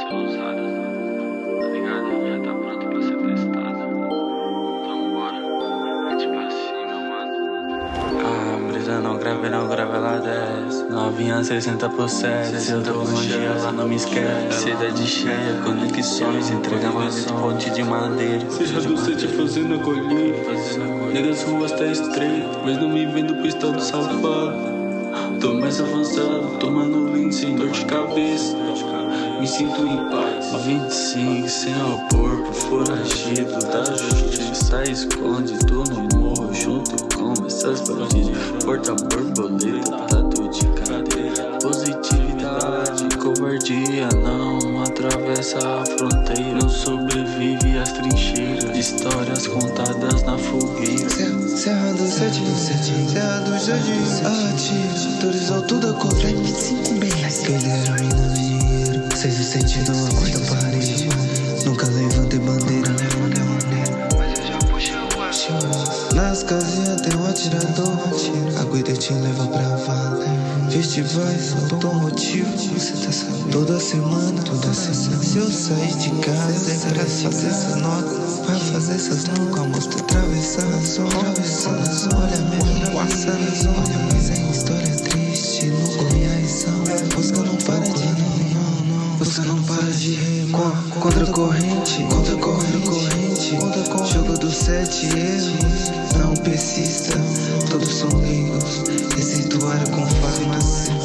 ser usada, tá ligado? Já tá pronta pra ser testada. Então bora, mete pra cima, mano. A brisa não grava, ela desce. Novinha 60 por 7. Se eu tô longe, ela não me esquece. Cidade cheia, conexões, entrega valete, ponte de madeira. Seja do C7E fazendo a colheita. Negas ruas tá estreita, mas não me vendo pro estado safado. Tô mais avançado, tomando lean sem dor de cabeça. Me sinto em paz. 25 sem o corpo, foragido da justiça. Escondido no morro junto com essas bandidas. Porta borboleta, prato de cadeira. Positividade, covardia não atravessa a fronteira. Não sobrevive às trincheiras. Histórias contadas na fogueira. Serra do 7E, Serra do Jardim, atores altura contra M5 bem. Perderam e não dinheiro. 6 não aguenta parede. Nunca levantei bandeira, Mas eu já puxei o ar. nas casinhas tem um atirador. A guidetinha leva pra vala. Festivais automotivos, toda semana. Se eu sair de casa é pra fazer essa nota. Vai fazer essas notas com a moça atravessando a zona. Olha mesmo, passando a zona. Mas é história triste, não come a lição. Você não para de rir, você não para de rir. Contra a corrente, jogo do 7 erros. Não persista, todos são leigos. Receituário com farmácia.